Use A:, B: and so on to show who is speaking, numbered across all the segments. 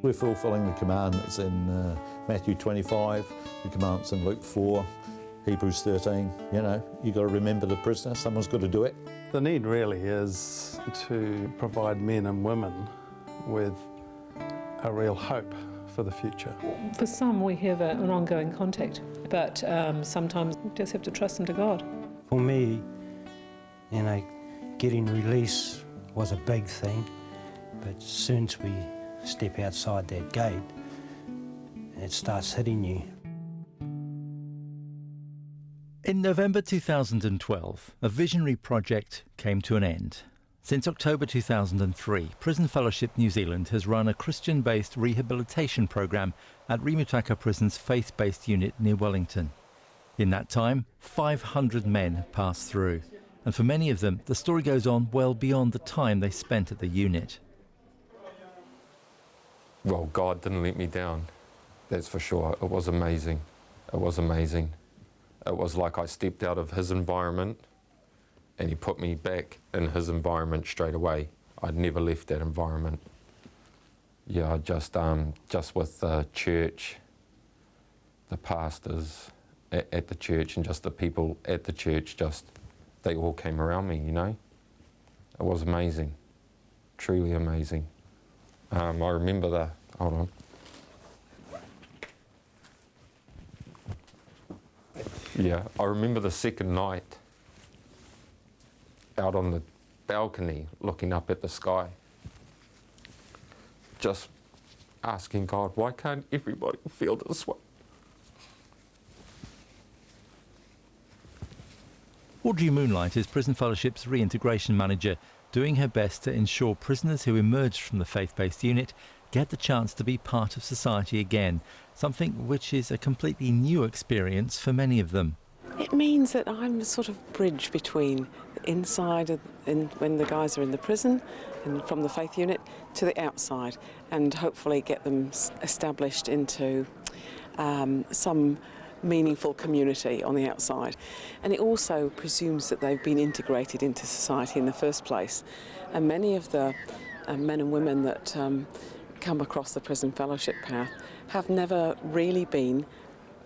A: We're fulfilling the commandments in Matthew 25, the commandments in Luke 4, Hebrews 13. You know, you've got to remember the prisoner, someone's got to do it.
B: The need really is to provide men and women with a real hope for the future.
C: For some, we have an ongoing contact, but sometimes we just have to trust them to God.
D: For me, you know, getting release was a big thing, but since we step outside that gate, it starts hitting you.
E: In November 2012, a visionary project came to an end. Since October 2003, Prison Fellowship New Zealand has run a Christian-based rehabilitation programme at Rimutaka Prison's faith-based unit near Wellington. In that time, 500 men have passed through, and for many of them, the story goes on well beyond the time they spent at the unit.
F: Well, God didn't let me down, that's for sure. It was amazing. It was amazing. It was like I stepped out of his environment and he put me back in his environment straight away. I'd never left that environment. Yeah, just with the church, the pastors at the church and just the people at the church, they all came around me, you know. It was amazing, truly amazing. I remember hold on. Yeah, I remember the second night out on the balcony looking up at the sky, just asking God, why can't everybody feel this way?
E: Audrey Moonlight is Prison Fellowship's reintegration manager, doing her best to ensure prisoners who emerged from the faith-based unit get the chance to be part of society again, something which is a completely new experience for many of them.
G: It means that I'm a sort of bridge between the inside when the guys are in the prison and from the faith unit to the outside, and hopefully get them established into some meaningful community on the outside. And it also presumes that they've been integrated into society in the first place. And many of the men and women that come across the prison fellowship path have never really been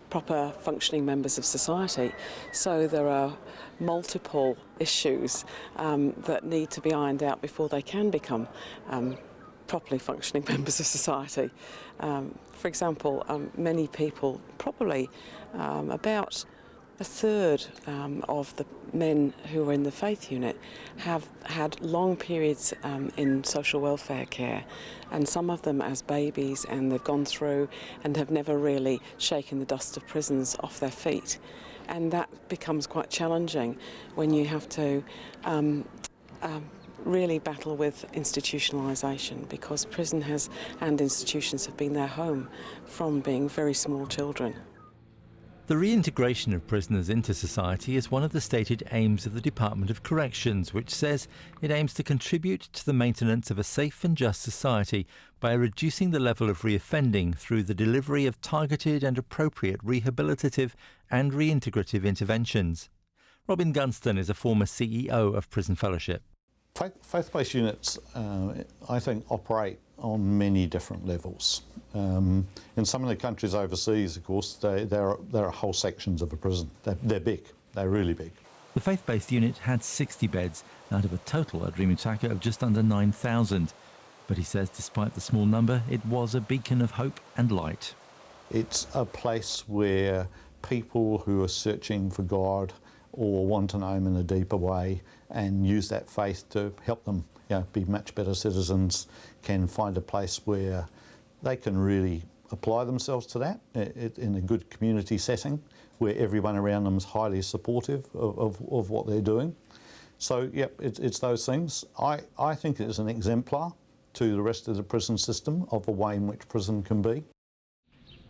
G: proper functioning members of society. So there are multiple issues that need to be ironed out before they can become properly functioning members of society. For example, many people, probably about a third of the men who are in the faith unit have had long periods in social welfare care, and some of them as babies, and they've gone through and have never really shaken the dust of prisons off their feet. And that becomes quite challenging when you have to really battle with institutionalisation, because prison and institutions have been their home from being very small children.
E: The reintegration of prisoners into society is one of the stated aims of the Department of Corrections, which says it aims to contribute to the maintenance of a safe and just society by reducing the level of reoffending through the delivery of targeted and appropriate rehabilitative and reintegrative interventions. Robin Gunston is a former CEO of Prison Fellowship.
A: Faith-based units, I think, operate on many different levels. In some of the countries overseas, of course, there are whole sections of a prison. They're big, they're really big.
E: The faith-based unit had 60 beds out of a total at Rimutaka of just under 9,000. But he says despite the small number, it was a beacon of hope and light.
A: It's a place where people who are searching for God or want to know Him in a deeper way and use that faith to help them, be much better citizens, can find a place where they can really apply themselves to that in a good community setting where everyone around them is highly supportive of what they're doing. So, it's those things. I think it is an exemplar to the rest of the prison system of a way in which prison can be.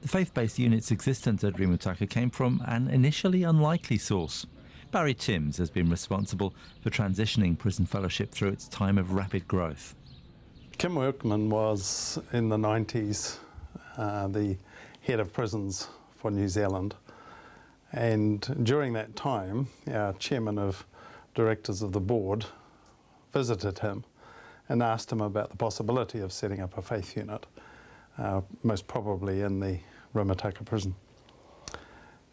E: The faith-based unit's existence at Rimutaka came from an initially unlikely source. Barry Timms has been responsible for transitioning Prison Fellowship through its time of rapid growth.
B: Kim Workman was, in the 90s, the head of prisons for New Zealand. And during that time, our chairman of directors of the board visited him and asked him about the possibility of setting up a faith unit. most probably in the Rimutaka Prison.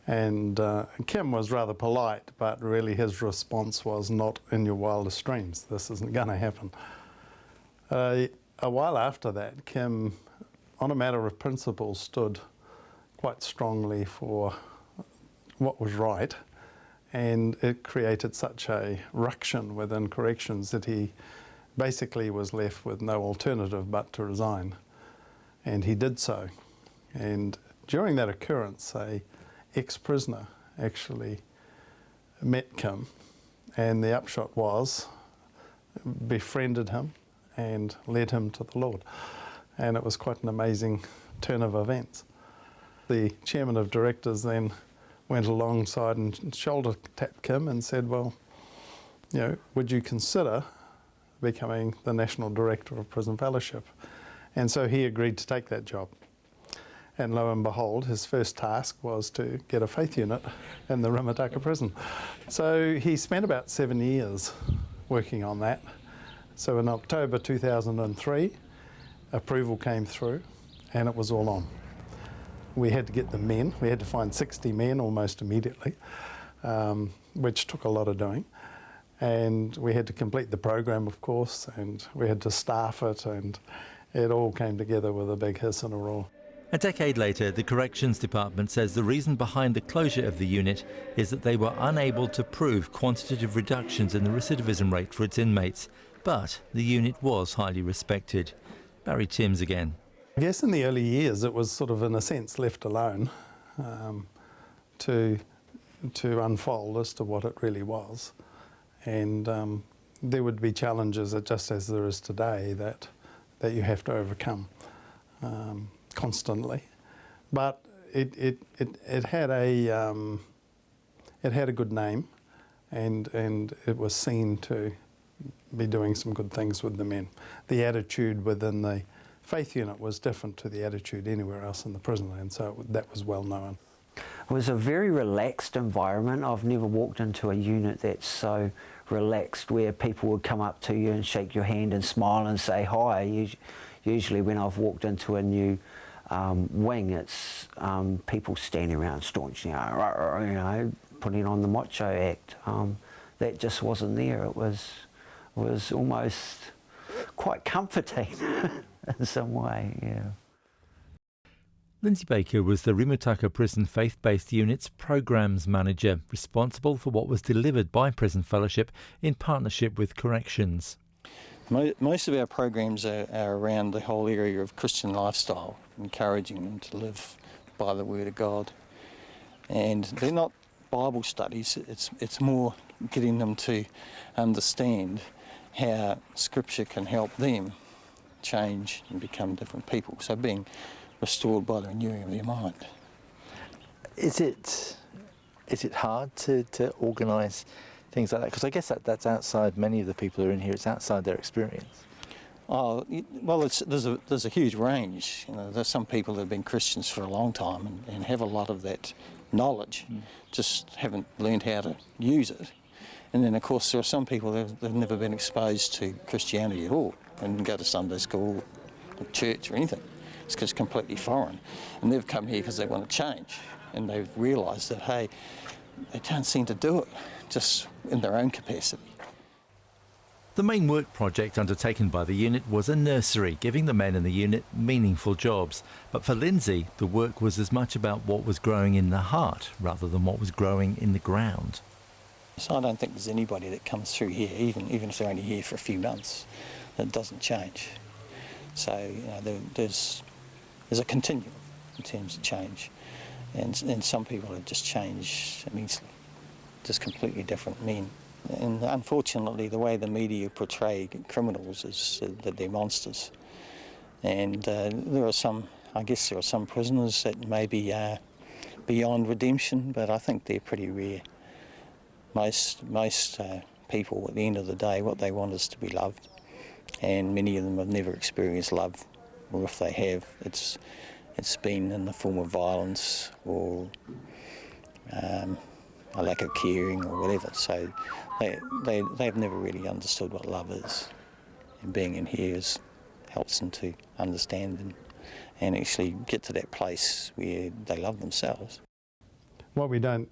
B: And Kim was rather polite, but really his response was, not in your wildest dreams, this isn't going to happen. A while after that, Kim, on a matter of principle, stood quite strongly for what was right, and it created such a ruction within corrections that he basically was left with no alternative but to resign. And he did so. And during that occurrence, a ex-prisoner actually met Kim, and the upshot was befriended him and led him to the Lord. And it was quite an amazing turn of events. The chairman of directors then went alongside and shoulder tapped Kim and said, well, you know, would you consider becoming the National Director of Prison Fellowship? And so he agreed to take that job. And lo and behold, his first task was to get a faith unit in the Rimutaka Prison. So he spent about 7 years working on that. So in October 2003, approval came through and it was all on. We had to get the men. We had to find 60 men almost immediately, which took a lot of doing. And we had to complete the program, of course, and we had to staff it, and it all came together with a big hiss and a roar.
E: A decade later, the Corrections Department says the reason behind the closure of the unit is that they were unable to prove quantitative reductions in the recidivism rate for its inmates. But the unit was highly respected. Barry Timms again.
B: I guess in the early years it was sort of, in a sense, left alone to unfold as to what it really was. And there would be challenges, just as there is today, that you have to overcome constantly. But it had a good name, and it was seen to be doing some good things with the men. The attitude within the faith unit was different to the attitude anywhere else in the prison, and so that was well known.
H: It was a very relaxed environment. I've never walked into a unit that's so relaxed, where people would come up to you and shake your hand and smile and say hi. Usually when I've walked into a new wing, it's people standing around staunch, you know, putting on the macho act. That just wasn't there. It was almost quite comforting in some way, yeah.
E: Lindsay Baker was the Rimutaka Prison Faith-Based Unit's Programs Manager, responsible for what was delivered by Prison Fellowship in partnership with Corrections.
I: Most of our programs are around the whole area of Christian lifestyle, encouraging them to live by the Word of God. And they're not Bible studies, it's more getting them to understand how Scripture can help them change and become different people. So being restored by the renewing of their mind.
J: Is it hard to organise things like that? Because I guess that's outside many of the people who are in here. It's outside their experience.
I: Oh well, there's a huge range. You know, there's some people that have been Christians for a long time and have a lot of that knowledge, just haven't learned how to use it. And then of course there are some people that have never been exposed to Christianity at all and didn't go to Sunday school, or church or anything. It's just completely foreign, and they've come here because they want to change, and they've realised that, hey, they can't seem to do it just in their own capacity.
E: The main work project undertaken by the unit was a nursery, giving the men in the unit meaningful jobs. But for Lindsay, the work was as much about what was growing in the heart rather than what was growing in the ground.
I: So I don't think there's anybody that comes through here, even if they're only here for a few months, that doesn't change. So you know, there's a continuum in terms of change, and some people have just changed immensely, just completely different men. And unfortunately, the way the media portray criminals is that they're monsters. And there are some prisoners that may be beyond redemption, but I think they're pretty rare. Most people, at the end of the day, what they want is to be loved, and many of them have never experienced love, or if they have, it's been in the form of violence or a lack of caring or whatever. So they've never really understood what love is, and being in here helps them to understand and actually get to that place where they love themselves.
B: What we don't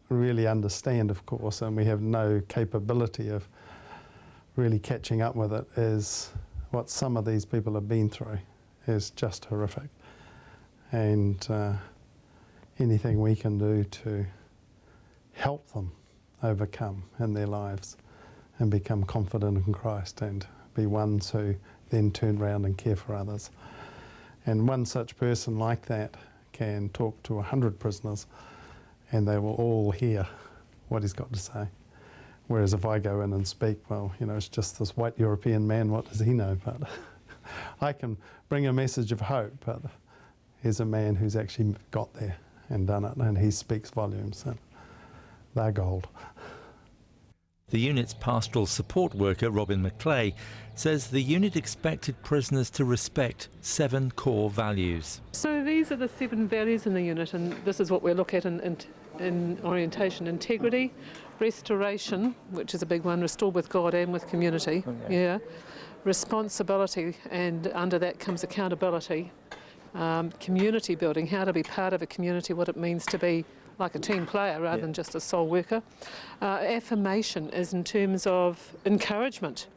B: really understand, of course, and we have no capability of really catching up with it, is what some of these people have been through is just horrific. And anything we can do to help them overcome in their lives and become confident in Christ and be ones who then turn around and care for others. And one such person like that can talk to 100 prisoners and they will all hear what he's got to say. Whereas if I go in and speak, well, you know, it's just this white European man, what does he know? But I can bring a message of hope, but here's a man who's actually got there and done it, and he speaks volumes, and they're gold.
E: The unit's pastoral support worker, Robin McClay, says the unit expected prisoners to respect 7 core values.
C: So these are the 7 values in the unit, and this is what we look at in orientation: integrity, restoration, which is a big one, restore with God and with community, responsibility, and under that comes accountability, community building, how to be part of a community, what it means to be like a team player rather than just a sole worker. Affirmation is in terms of encouragement.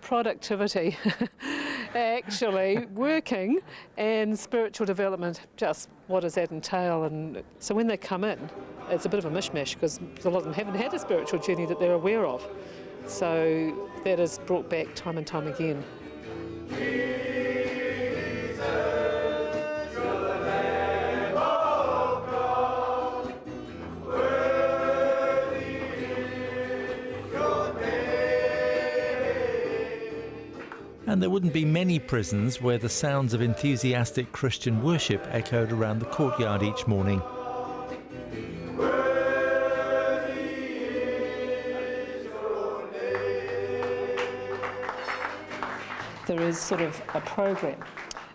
C: Productivity, actually working, and spiritual development, just what does that entail? And so when they come in, it's a bit of a mishmash because a lot of them haven't had a spiritual journey that they're aware of. So that is brought back time and time again.
E: And there wouldn't be many prisons where the sounds of enthusiastic Christian worship echoed around the courtyard each morning.
C: There is sort of a program,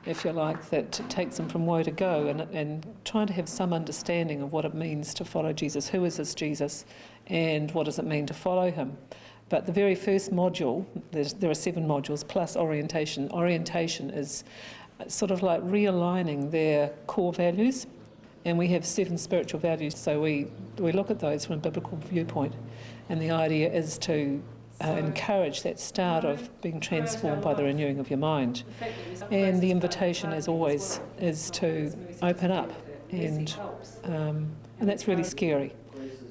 C: if you like, that takes them from woe to go, and trying to have some understanding of what it means to follow Jesus. Who is this Jesus, and what does it mean to follow him? But the very first module, there are 7 modules plus orientation. Orientation is sort of like realigning their core values, and we have 7 spiritual values, so we look at those from a biblical viewpoint, and the idea is to encourage that start of being transformed by the renewing of your mind. And the invitation, as always, is to open up, and that's really scary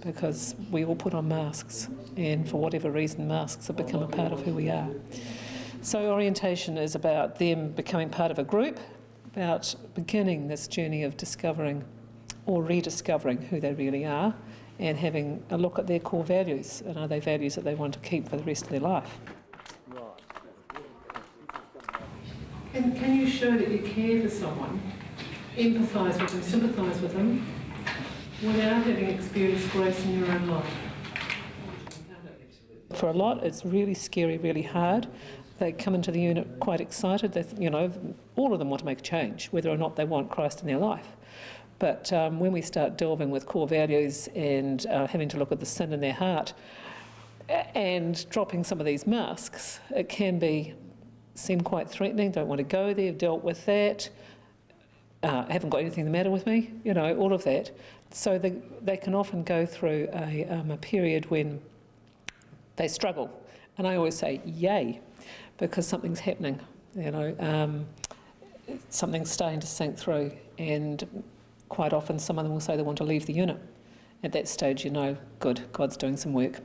C: because we all put on masks, and for whatever reason masks have become a part of who we are. So orientation is about them becoming part of a group, about beginning this journey of discovering or rediscovering who they really are, and having a look at their core values, and are they values that they want to keep for the rest of their life. And can you show that you care for someone, empathise with them, sympathise with them, without having experienced grace in your own life? For a lot, it's really scary, really hard. They come into the unit quite excited. They, all of them want to make a change, whether or not they want Christ in their life. But when we start delving with core values and having to look at the sin in their heart and dropping some of these masks, it can seem quite threatening. Don't want to go there, dealt with that, haven't got anything the matter with me, all of that. So they can often go through a period when they struggle. And I always say, yay, because something's happening, something's starting to sink through, and quite often some of them will say they want to leave the unit. At that stage, good, God's doing some work.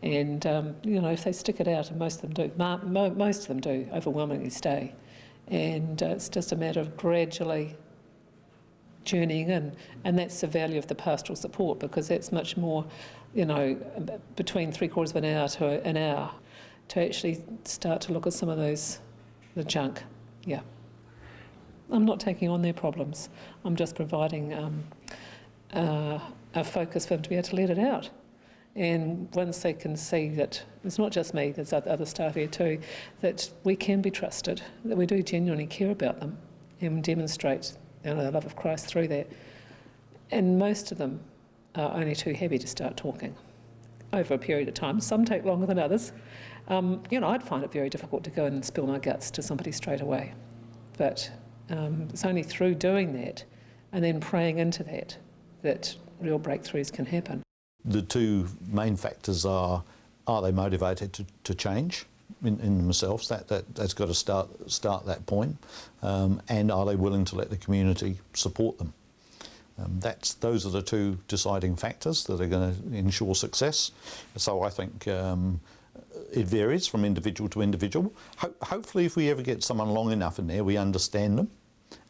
C: And, if they stick it out, and most of them do, most of them do overwhelmingly stay. And it's just a matter of gradually journeying in. And that's the value of the pastoral support, because that's much more, between 3/4 of an hour to an hour to actually start to look at some of the junk. Yeah. I'm not taking on their problems. I'm just providing a focus for them to be able to let it out. And once they can see that it's not just me, there's other staff here too, that we can be trusted, that we do genuinely care about them and demonstrate the love of Christ through that. And most of them are only too happy to start talking over a period of time. Some take longer than others. I'd find it very difficult to go and spill my guts to somebody straight away. But it's only through doing that and then praying into that that real breakthroughs can happen.
A: The two main factors are they motivated to change in themselves? That's got to start that point. And are they willing to let the community support them? Those are the two deciding factors that are going to ensure success. So I think it varies from individual to individual. Hopefully if we ever get someone long enough in there, we understand them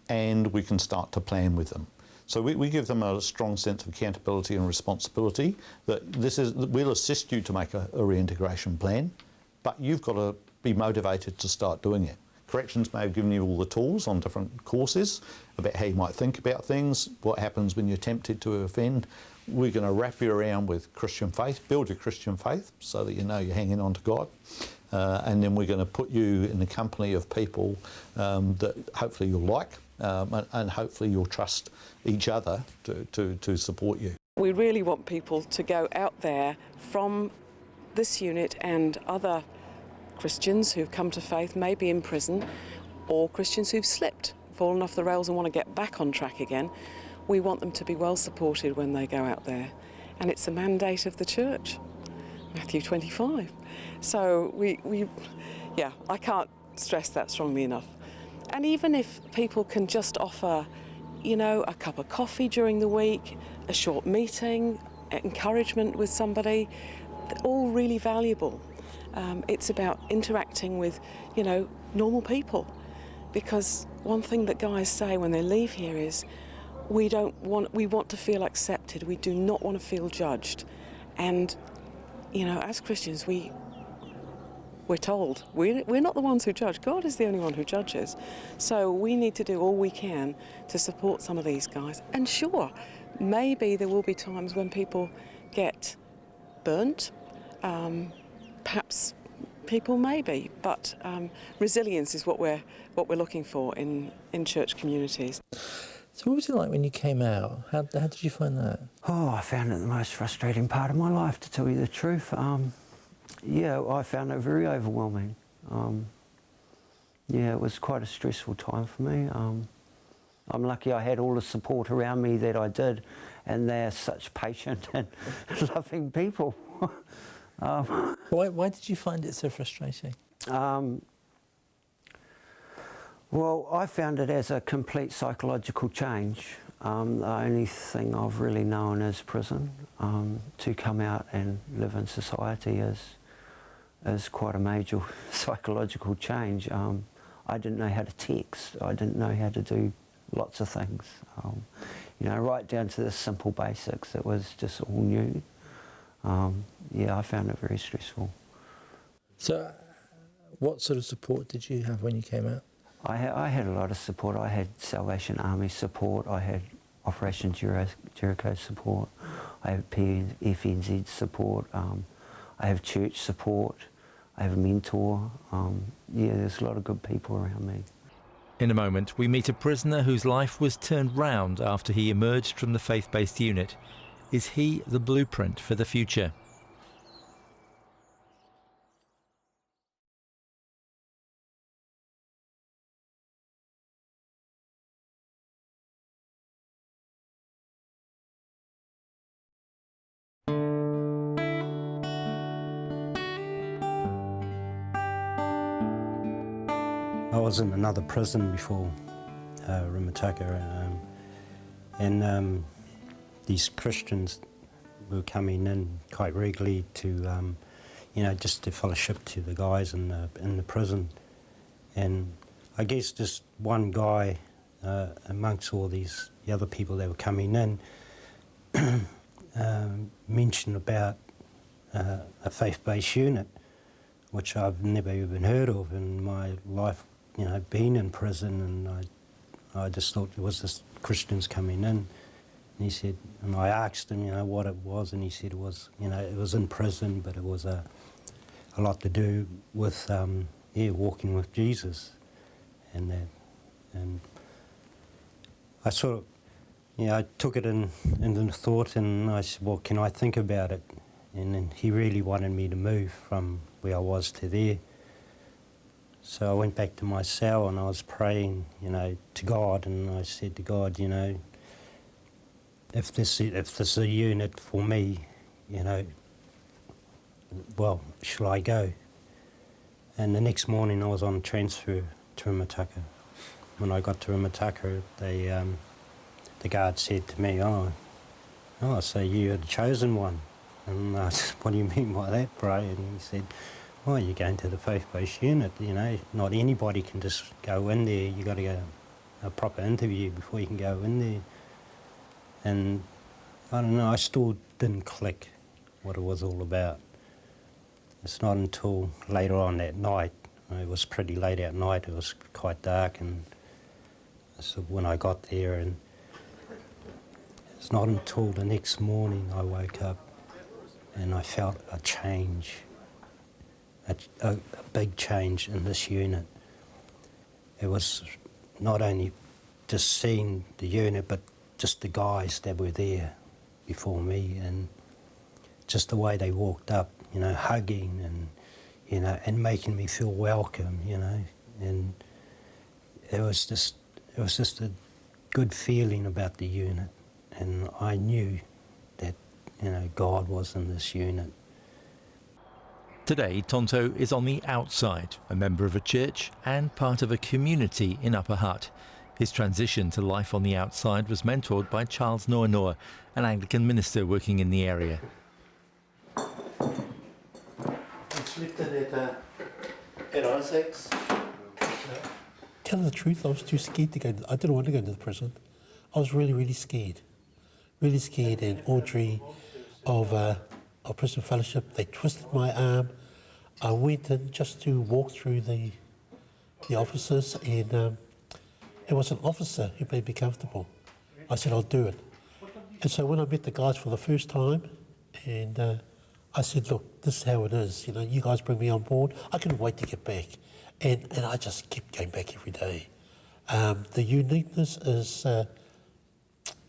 A: and we can start to plan with them. So we give them a strong sense of accountability and responsibility that we'll assist you to make a reintegration plan, but you've got to be motivated to start doing it. Corrections may have given you all the tools on different courses about how you might think about things, what happens when you're tempted to offend. We're going to wrap you around with Christian faith, build your Christian faith so that you know you're hanging on to God. And then we're going to put you in the company of people that hopefully you'll like and hopefully you'll trust each other to support you.
G: We really want people to go out there from this unit and other Christians who've come to faith, maybe in prison, or Christians who've slipped, fallen off the rails and want to get back on track again. We want them to be well supported when they go out there. And it's a mandate of the church, Matthew 25. So I can't stress that strongly enough. And even if people can just offer, a cup of coffee during the week, a short meeting, encouragement with somebody, they're all really valuable. It's about interacting with, normal people. Because one thing that guys say when they leave here is, we want to feel accepted. We do not want to feel judged. And, as Christians, we're told we're not the ones who judge. God is the only one who judges. So we need to do all we can to support some of these guys. And sure, maybe there will be times when people get burnt. Perhaps people may be, but resilience is what we're looking for in church communities.
J: So what was it like when you came out? How did you find that?
H: Oh, I found it the most frustrating part of my life, to tell you the truth. I found it very overwhelming. It was quite a stressful time for me. I'm lucky I had all the support around me that I did, and they're such patient and loving people.
J: Why did you find it so frustrating?
H: Well, I found it as a complete psychological change. The only thing I've really known is prison. To come out and live in society is quite a major psychological change. I didn't know how to text. I didn't know how to do lots of things. Right down to the simple basics. It was just all new. I found it very stressful.
J: So, what sort of support did you have when you came out?
H: I had a lot of support. I had Salvation Army support. I had Operation Jericho support. I have FNZ support. I have church support. I have a mentor. There's a lot of good people around me.
E: In a moment, we meet a prisoner whose life was turned round after he emerged from the faith-based unit. Is he the blueprint for the future?
D: I was in another prison before Rimutaka, and these Christians were coming in quite regularly to, just to fellowship to the guys in the prison. And I guess just one guy amongst all the other people that were coming in mentioned about a faith-based unit, which I've never even heard of in my life. Being in prison, and I just thought it was just Christians coming in. And he said, and I asked him, what it was, and he said it was, it was in prison, but it was a lot to do with, walking with Jesus, and that, and I sort of, I took it in the thought, and I said, well, can I think about it? And then he really wanted me to move from where I was to there. So I went back to my cell and I was praying, to God, and I said to God, if this is a unit for me, well, shall I go? And the next morning I was on transfer to Rimutaka. When I got to Rimutaka, the guard said to me, oh, so you're the chosen one. And I said, what do you mean by that, bro? And he said, well, you're going to the faith-based unit, not anybody can just go in there. You got to go a proper interview before you can go in there. And I don't know, I still didn't click what it was all about. It's not until later on that night, it was pretty late at night, it was quite dark, and so when I got there, and it's not until the next morning I woke up and I felt a change, a big change in this unit. It was not only just seeing the unit, but just the guys that were there before me, and just the way they walked up, hugging and making me feel welcome, and it was just a good feeling about the unit, and I knew that, God was in this unit.
E: Today, Tonto is on the outside, a member of a church and part of a community in Upper Hutt. His transition to life on the outside was mentored by Charles Noa Noa, an Anglican minister working in the area.
K: I slept in at Isaac's. Tell the truth, I was too scared to go. I didn't want to go into the prison. I was really, really scared. Really scared. And Audrey of Prison Fellowship, they twisted my arm. I went in just to walk through the officers, and it was an officer who made me comfortable. I said, I'll do it. And so when I met the guys for the first time, and I said, look, this is how it is. You guys bring me on board. I couldn't wait to get back. And I just kept going back every day. The uniqueness is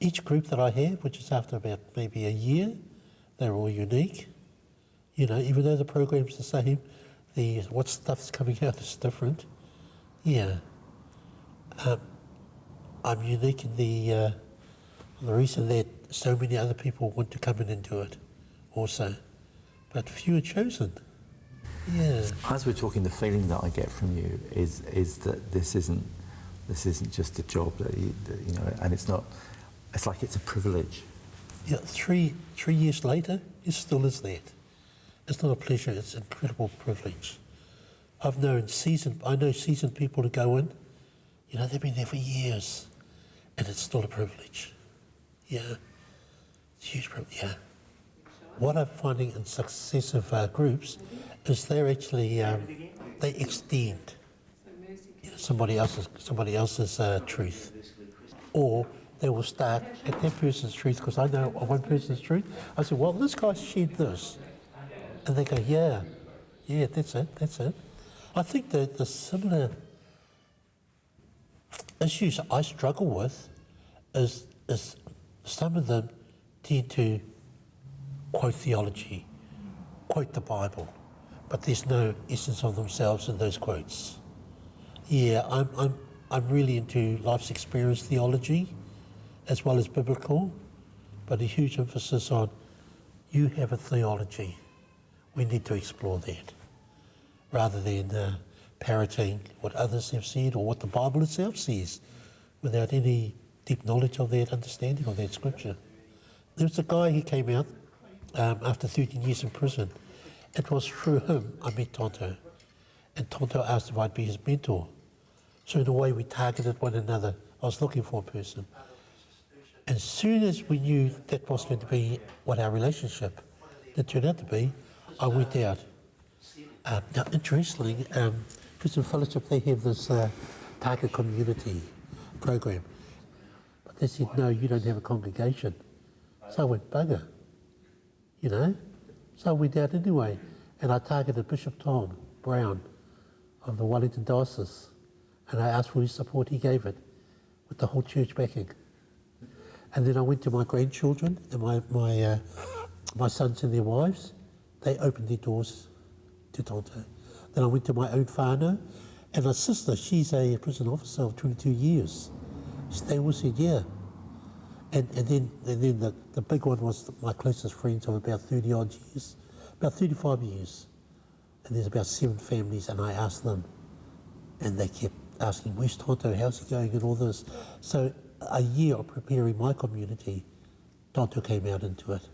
K: each group that I have, which is after about maybe a year, they're all unique. Even though the program's the same, what stuff's coming out is different. Yeah. I'm unique in the reason that so many other people want to come in and do it also, but few are chosen. Yeah.
J: As we're talking, the feeling that I get from you is that this isn't just a job that and it's not. It's like it's a privilege.
K: Yeah. 3 years later, it still is that. It's not a pleasure. It's an incredible privilege. I know seasoned people who go in. They've been there for years, and it's still a privilege. Yeah. It's a huge privilege. Yeah. What I'm finding in successive groups is they're actually they extend somebody else's truth, or they will start at that person's truth, because I know one person's truth. I say, well, this guy shared this, and they go, yeah, that's it. I think that the similar issues I struggle with is some of them tend to quote theology, quote the Bible, but there's no essence of themselves in those quotes. Yeah, I'm really into life's experience theology as well as biblical, but a huge emphasis on you have a theology. We need to explore that rather than parroting what others have said or what the Bible itself says without any deep knowledge of that understanding of that scripture. There was a guy who came out after 13 years in prison. It was through him I met Tonto, and Tonto asked if I'd be his mentor. So in a way we targeted one another. I was looking for a person. As soon as we knew that was going to be what our relationship that turned out to be, I went out. Now, interestingly, Prison Fellowship, they have this target community program. But they said, no, you don't have a congregation. So I went, bugger, So I went out anyway, and I targeted Bishop Tom Brown of the Wellington Diocese, and I asked for his support. He gave it, with the whole church backing. And then I went to my grandchildren and my sons and their wives. They opened their doors to Tonto. Then I went to my own whānau, And my sister, she's a prison officer of 22 years. They all said, yeah. And then the big one was my closest friends of about 30 odd years, about 35 years. And there's about 7 families, and I asked them, and they kept asking, where's Tonto, how's he going, and all this. So a year of preparing my community, Tonto came out into it.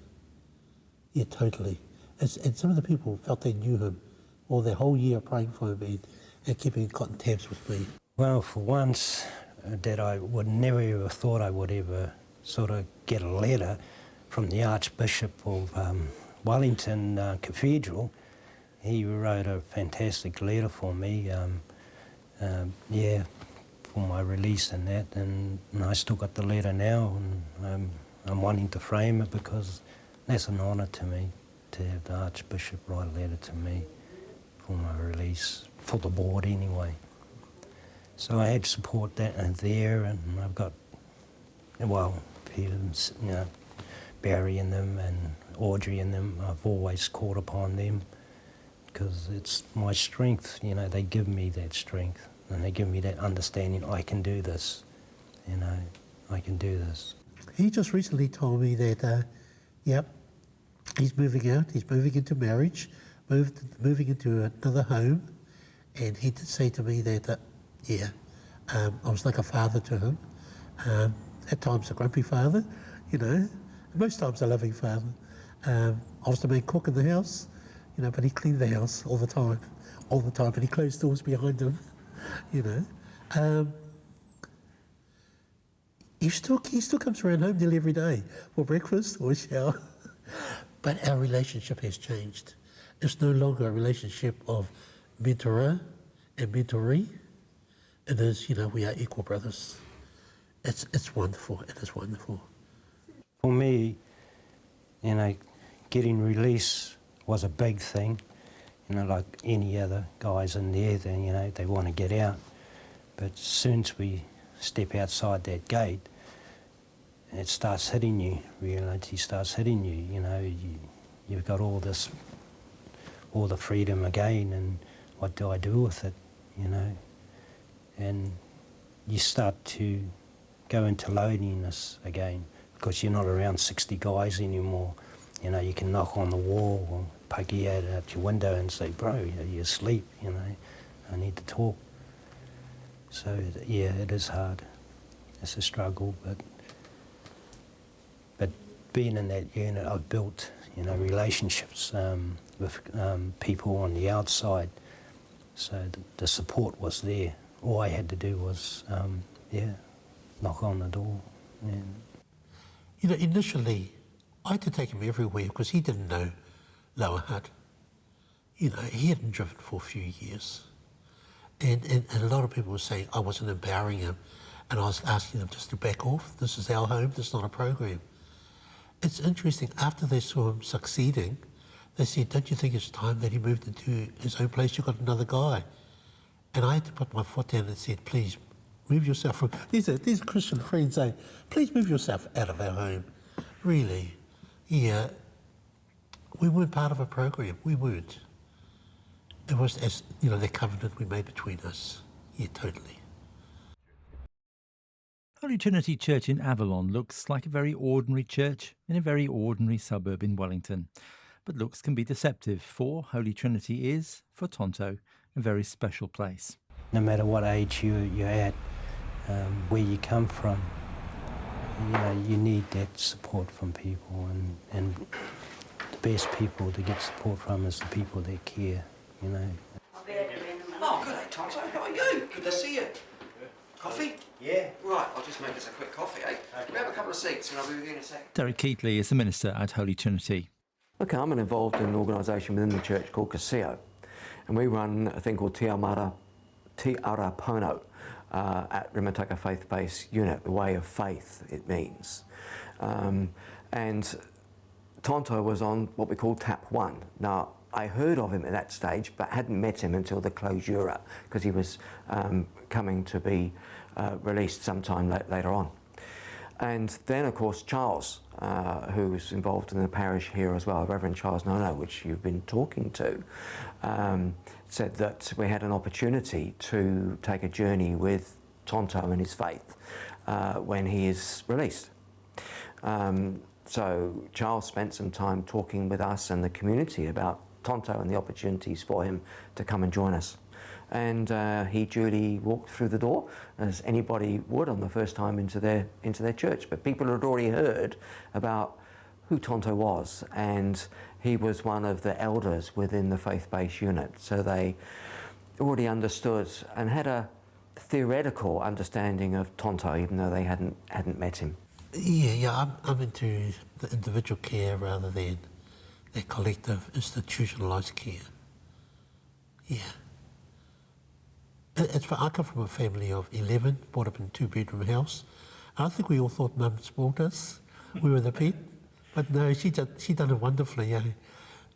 K: Yeah, totally. And some of the people felt they knew him, or their whole year praying for him and keeping cotton tabs with me.
D: Well, for once, that I would never ever thought I would ever sort of get a letter from the Archbishop of Wellington Cathedral. He wrote a fantastic letter for me, yeah, for my release and that, and I still got the letter now, and I'm wanting to frame it because that's an honour to me to have the Archbishop write a letter to me for my release, for the board anyway. So I had support there, and I've got, well, Peter's, you know, Barry and them and Audrey and them. I've always called upon them because it's my strength, you know, they give me that strength and they give me that understanding I can do this, you know, I can do this.
K: He just recently told me that, yep, he's moving out, he's moving into marriage, moving into another home, and he did say to me that, yeah, I was like a father to him. At times a grumpy father, you know, most times a loving father. I was the main cook in the house, you know, but he cleaned the house all the time, but he closed doors behind him, you know. He still comes around home nearly every day for breakfast or a shower. But our relationship has changed. It's no longer a relationship of mentorer and mentoree. It is, you know, we are equal brothers. It's wonderful, it is wonderful.
D: For me, you know, getting release was a big thing. You know, like any other guys in there, then, you know, they want to get out. But as soon as we step outside that gate, it starts hitting you, reality starts hitting you, you know, you've got all the freedom again, and what do I do with it, you know? And you start to go into loneliness again because you're not around 60 guys anymore. You know, you can knock on the wall or poke your head out your window and say, bro, are you asleep? You know, I need to talk. So, yeah, it is hard. It's a struggle, but being in that unit, I've built, you know, relationships with people on the outside. So the support was there. All I had to do was, yeah, knock on the door. And
K: You know, initially, I had to take him everywhere because he didn't know Lower Hutt. You know, he hadn't driven for a few years. And a lot of people were saying I wasn't empowering him, and I was asking them just to back off. This is our home, this is not a program. It's interesting, after they saw him succeeding, they said, don't you think it's time that he moved into his own place? You've got another guy. And I had to put my foot down and said, please, move yourself from, these are Christian friends saying, please move yourself out of our home. Really, yeah, we weren't part of a program, we weren't. It was, as you know, the covenant we made between us. Yeah, totally.
E: Holy Trinity Church in Avalon looks like a very ordinary church in a very ordinary suburb in Wellington. But looks can be deceptive, for Holy Trinity is, for Tonto, a very special place.
D: no matter what age you're at, where you come from, you know, you need that support from people, and the best people to get support from is the people that care, you know.
L: Oh, good day, Tonto. How are you? Good to see you. Coffee?
D: Yeah.
L: Right, I'll just make us a quick coffee, eh? Okay. Grab a couple of seats and I'll be with you in a sec.
E: Derek Keatley is the minister at Holy Trinity.
L: Okay, I'm involved in an organisation within the church called Caseo, and we run a thing called Te Arapono at Rimutaka Faith-Based Unit, the way of faith, it means. And Tonto was on what we call Tap 1. Now, I heard of him at that stage, but hadn't met him until the closure, because he was coming to be released sometime later on. And then, of course, Charles, who was involved in the parish here as well, Reverend Charles Nono, which you've been talking to, said that we had an opportunity to take a journey with Tonto and his faith when he is released. So Charles spent some time talking with us and the community about Tonto and the opportunities for him to come and join us. And he duly walked through the door, as anybody would on the first time into their church. But people had already heard about who Tonto was, and he was one of the elders within the faith-based unit. So they already understood and had a theoretical understanding of Tonto, even though they hadn't met him.
K: Yeah, I'm into the individual care rather than the collective, institutionalised care. Yeah. I come from a family of 11, brought up in a 2-bedroom house. I think we all thought Mum spoiled us. We were the pet. But no, she done it wonderfully. Yeah.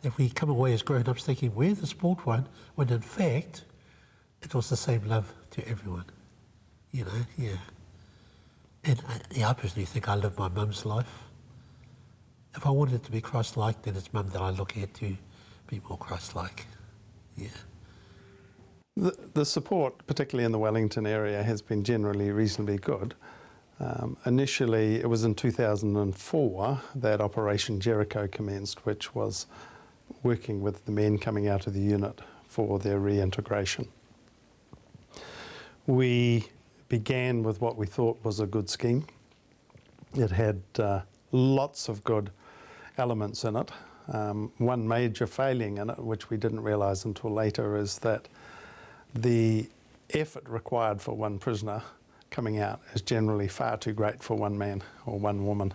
K: If we come away as grown-ups thinking we're the spoiled one, when in fact, it was the same love to everyone. You know, yeah. And I personally think I lived my mum's life. If I wanted to be Christ-like, then it's Mum that I look at to be more Christ-like. Yeah.
B: The support, particularly in the Wellington area, has been generally reasonably good. Initially, it was in 2004 that Operation Jericho commenced, which was working with the men coming out of the unit for their reintegration. We began with what we thought was a good scheme. It had lots of good elements in it. One major failing in it, which we didn't realise until later, is that the effort required for one prisoner coming out is generally far too great for one man or one woman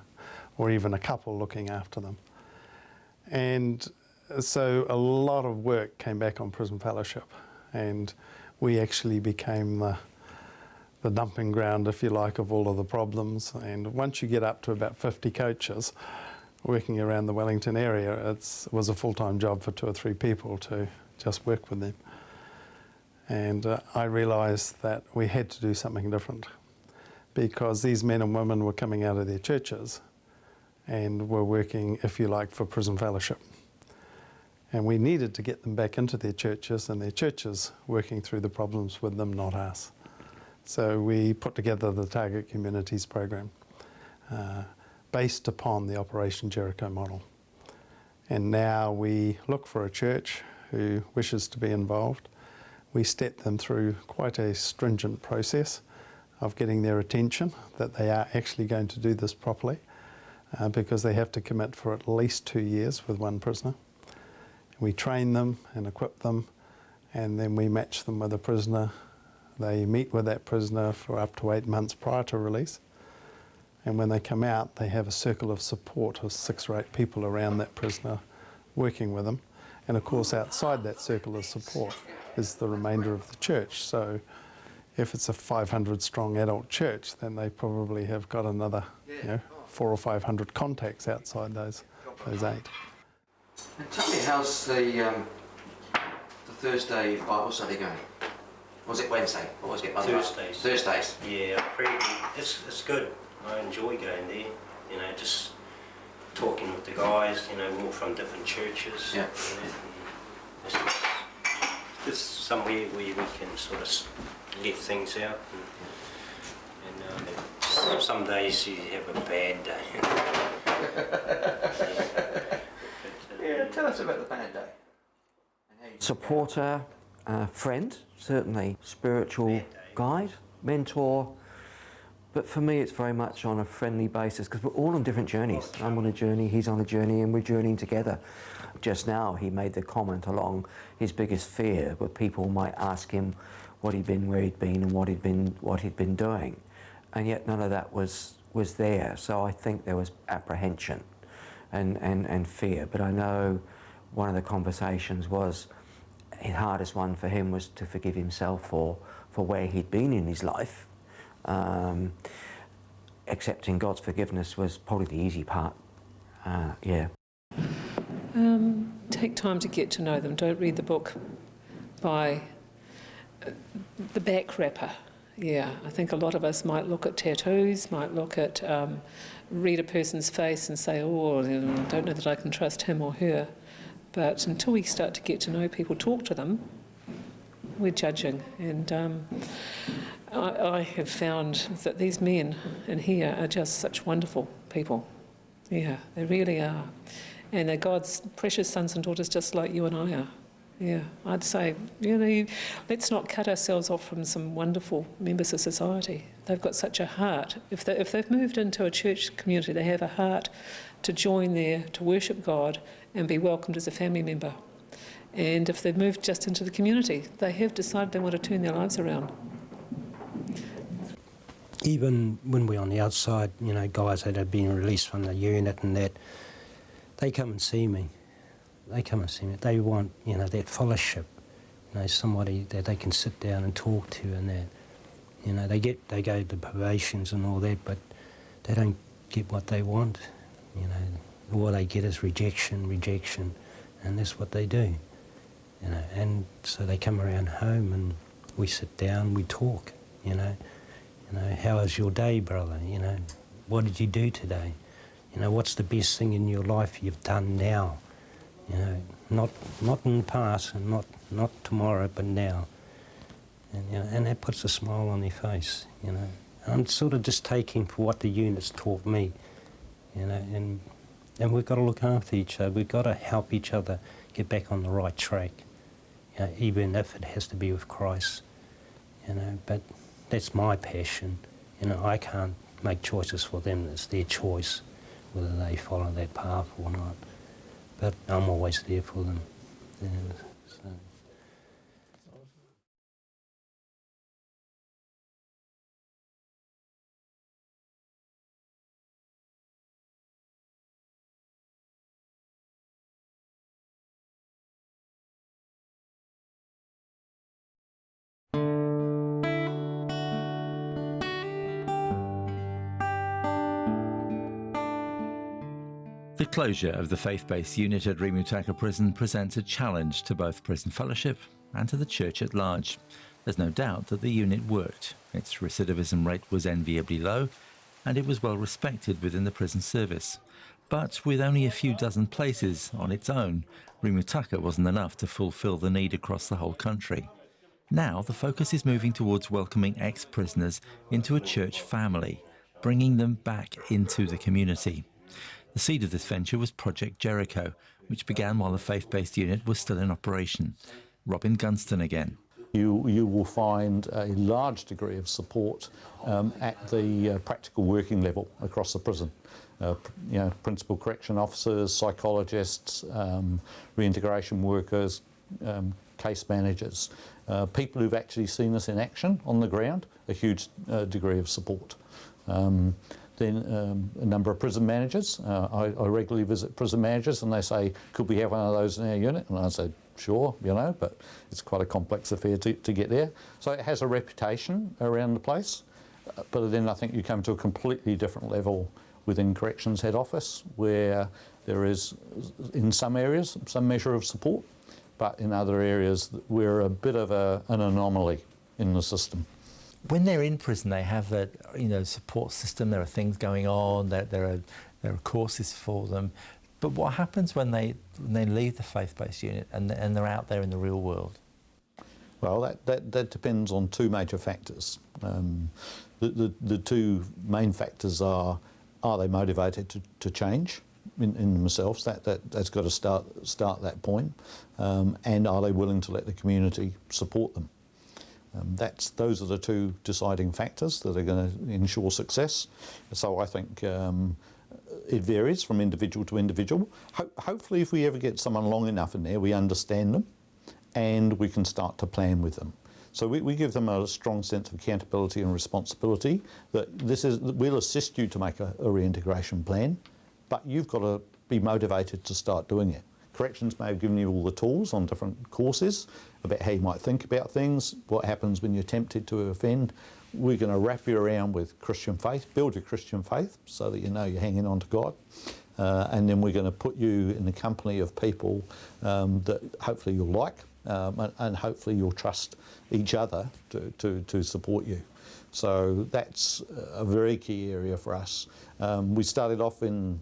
B: or even a couple looking after them. And so a lot of work came back on Prison Fellowship, and we actually became the dumping ground, if you like, of all of the problems. And once you get up to about 50 coaches working around the Wellington area, it was a full-time job for 2 or 3 people to just work with them. And I realised that we had to do something different, because these men and women were coming out of their churches and were working, if you like, for Prison Fellowship. And we needed to get them back into their churches, and their churches working through the problems with them, not us. So we put together the Target Communities program based upon the Operation Jericho model. And now we look for a church who wishes to be involved. We step them through quite a stringent process of getting their attention that they are actually going to do this properly, because they have to commit for at least 2 years with one prisoner. We train them and equip them, and then we match them with a prisoner. They meet with that prisoner for up to 8 months prior to release. And when they come out, they have a circle of support of 6 or 8 people around that prisoner working with them. And of course, outside that circle of support is the remainder of the church. So if it's a 500-strong adult church, then they probably have got another 400 or 500 contacts outside those 8.
L: And tell me, how's the Thursday Bible study going? Was it Wednesday or was it Monday?
D: Thursdays.
L: Thursdays.
D: Yeah, it's good. I enjoy going there. You know, just talking with the guys. You know, all from different churches.
L: Yeah.
D: It's somewhere where we can sort of let things out. And some days you have a bad day.
L: Yeah, tell us about the bad day. Supporter, friend, certainly spiritual guide, mentor. But for me, it's very much on a friendly basis, because we're all on different journeys. I'm on a journey, he's on a journey, and we're journeying together. Just now, he made the comment along his biggest fear, where people might ask him what he'd been, where he'd been, and what he'd been doing, and yet none of that was there. So I think there was apprehension and fear. But I know one of the conversations was the hardest one for him was to forgive himself for where he'd been in his life. Accepting God's forgiveness was probably the easy part. Yeah.
C: Take time to get to know them. Don't read the book by the back wrapper. Yeah, I think a lot of us might look at tattoos, might look at, read a person's face and say, oh, I don't know that I can trust him or her. But until we start to get to know people, talk to them, we're judging. And I have found that these men in here are just such wonderful people. Yeah, they really are. And they're God's precious sons and daughters just like you and I are. Yeah, I'd say, let's not cut ourselves off from some wonderful members of society. They've got such a heart. If they've moved into a church community, they have a heart to join there, to worship God and be welcomed as a family member. And if they've moved just into the community, they have decided they want to turn their lives around.
D: Even when we're on the outside, guys that have been released from the unit and that, they come and see me. They come and see me. They want, that fellowship, somebody that they can sit down and talk to and that. They go to probations and all that, but they don't get what they want. All they get is rejection, and that's what they do. And so they come around home and we sit down, we talk. How was your day, brother? What did you do today? What's the best thing in your life you've done now? Not in the past and not tomorrow, but now. And that puts a smile on their face. I'm sort of just taking for what the unit's taught me. And we've got to look after each other. We've got to help each other get back on the right track. Even if it has to be with Christ. But that's my passion. I can't make choices for them. It's their choice whether they follow that path or not. But I'm always there for them. So.
E: The closure of the faith-based unit at Rimutaka Prison presents a challenge to both Prison Fellowship and to the church at large. There's no doubt that the unit worked. Its recidivism rate was enviably low, and it was well respected within the prison service. But with only a few dozen places on its own, Rimutaka wasn't enough to fulfil the need across the whole country. Now the focus is moving towards welcoming ex-prisoners into a church family, bringing them back into the community. The seed of this venture was Project Jericho, which began while the faith-based unit was still in operation. Robin Gunston again.
A: You will find a large degree of support at the practical working level across the prison. Principal correction officers, psychologists, reintegration workers, case managers, people who've actually seen this in action on the ground, a huge degree of support. Then a number of prison managers. I regularly visit prison managers and they say, could we have one of those in our unit? And I say, sure, but it's quite a complex affair to get there. So it has a reputation around the place. But then I think you come to a completely different level within Corrections Head Office where there is, in some areas, some measure of support, but in other areas we're a bit of an anomaly in the system.
E: When they're in prison, they have that support system. There are things going on. There are courses for them. But what happens when they leave the faith-based unit and they're out there in the real world?
A: Well, that depends on two major factors. The two main factors are they motivated to change in themselves? That's got to start that point. And are they willing to let the community support them? Those are the two deciding factors that are going to ensure success. So I think it varies from individual to individual. Hopefully if we ever get someone long enough in there, we understand them and we can start to plan with them. So we give them a strong sense of accountability and responsibility that we'll assist you to make a reintegration plan, but you've got to be motivated to start doing it. Corrections may have given you all the tools on different courses about how you might think about things, what happens when you're tempted to offend. We're going to wrap you around with Christian faith, build your Christian faith so that you know you're hanging on to God. And then we're going to put you in the company of people that hopefully you'll like and hopefully you'll trust each other to support you. So that's a very key area for us. We started off in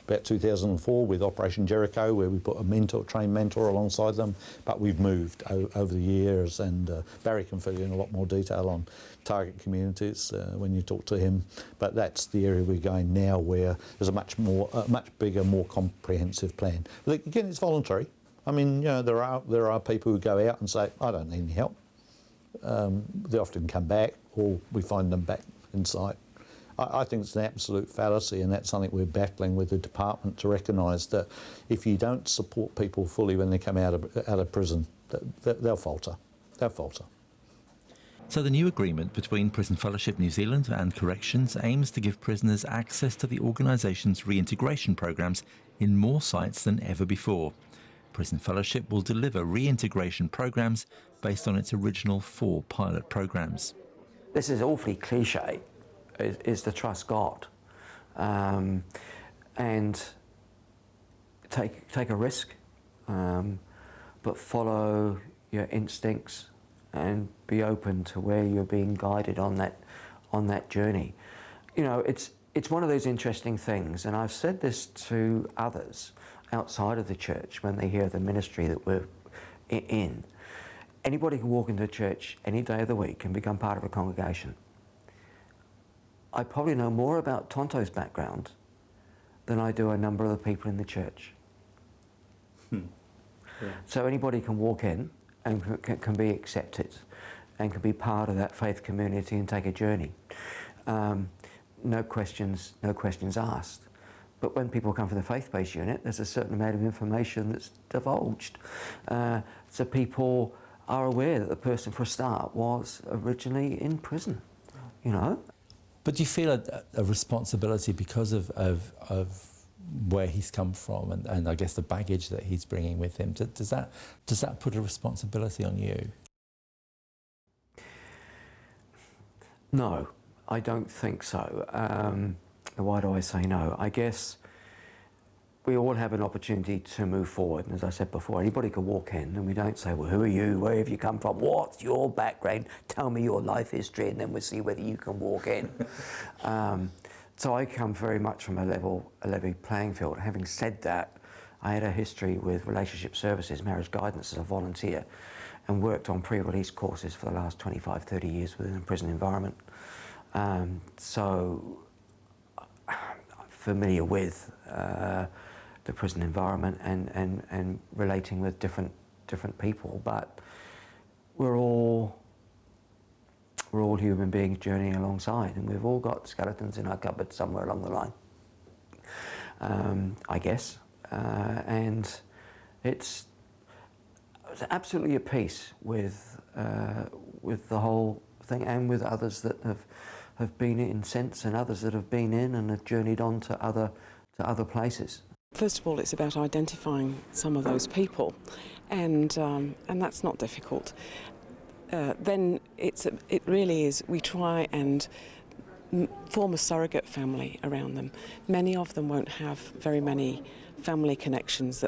A: about 2004 with Operation Jericho, where we put a trained mentor alongside them, but we've moved over the years, and Barry can fill you in a lot more detail on target communities when you talk to him. But that's the area we're going now, where there's a much bigger, more comprehensive plan. But again, it's voluntary. I mean, you know, there are people who go out and say, I don't need any help. They often come back, or we find them back in sight. I think it's an absolute fallacy, and that's something we're battling with the department to recognise, that if you don't support people fully when they come out of prison, they'll falter. They'll falter.
E: So the new agreement between Prison Fellowship New Zealand and Corrections aims to give prisoners access to the organisation's reintegration programmes in more sites than ever before. Prison Fellowship will deliver reintegration programmes based on its original 4 pilot programmes.
L: This is awfully cliche, is to trust God and take a risk, but follow your instincts and be open to where you're being guided on that journey. You know, it's one of those interesting things, and I've said this to others outside of the church when they hear the ministry that we're in. Anybody can walk into a church any day of the week and become part of a congregation. I probably know more about Tonto's background than I do a number of the people in the church. Yeah. So anybody can walk in and can be accepted and can be part of that faith community and take a journey. No questions asked. But when people come from the faith-based unit, there's a certain amount of information that's divulged. So people are aware that the person, for a start, was originally in prison, you know.
E: But do you feel a responsibility because of where he's come from and I guess the baggage that he's bringing with him? Does that put a responsibility on you?
L: No, I don't think so. Why do I say no? I guess we all have an opportunity to move forward, and as I said before, anybody can walk in, and we don't say, well, who are you, where have you come from, what's your background, tell me your life history, and then we'll see whether you can walk in. So I come very much from a level playing field. Having said that, I had a history with relationship services, marriage guidance as a volunteer, and worked on pre-release courses for the last 25, 30 years within a prison environment. So I'm familiar with the prison environment and relating with different people, but we're all human beings journeying alongside, and we've all got skeletons in our cupboard somewhere along the line, I guess, and it's absolutely at peace with the whole thing, and with others that have been in since, and others that have been in and have journeyed on to other places.
G: First of all, it's about identifying some of those people, and that's not difficult. Then it really is, we try and form a surrogate family around them. Many of them won't have very many family connections,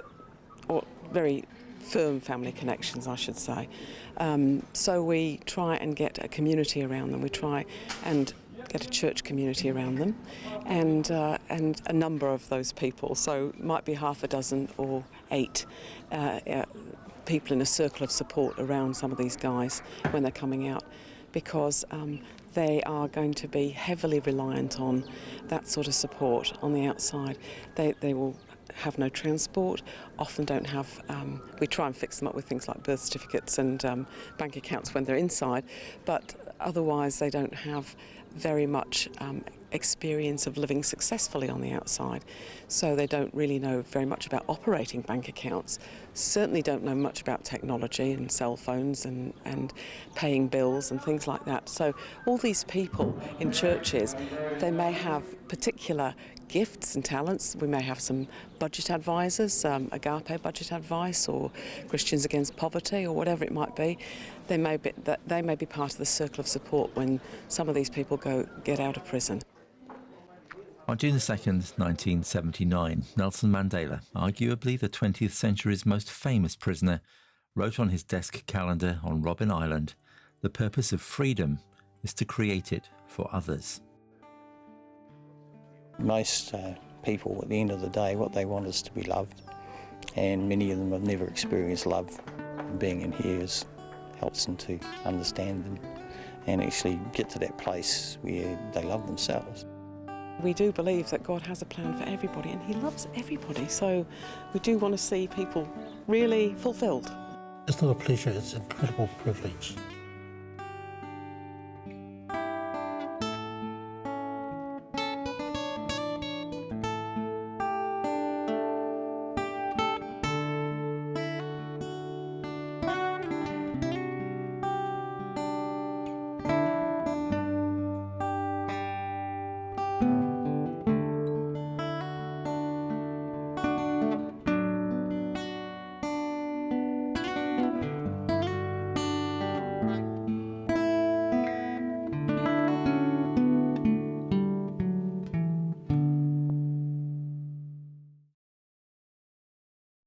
G: or very firm family connections, I should say. So we try and get a community around them. We try and get a church community around them, and a number of those people. So it might be half a dozen or 8 people in a circle of support around some of these guys when they're coming out, because they are going to be heavily reliant on that sort of support on the outside. They will have no transport, often don't have, we try and fix them up with things like birth certificates and bank accounts when they're inside, but otherwise they don't have very much experience of living successfully on the outside. So they don't really know very much about operating bank accounts, certainly don't know much about technology and cell phones and paying bills and things like that. So all these people in churches, they may have particular gifts and talents. We may have some budget advisors, agape budget advice, or Christians Against Poverty, or whatever it might be. They may be part of the circle of support when some of these people get out of prison.
E: On June 2nd, 1979, Nelson Mandela, arguably the 20th century's most famous prisoner, wrote on his desk calendar on Robben Island, the purpose of freedom is to create it for others.
I: Most people, at the end of the day, what they want is to be loved, and many of them have never experienced love. Being in here helps them to understand them and actually get to that place where they love themselves.
G: We do believe that God has a plan for everybody, and He loves everybody, so we do want to see people really fulfilled.
K: It's not a pleasure, it's an incredible privilege.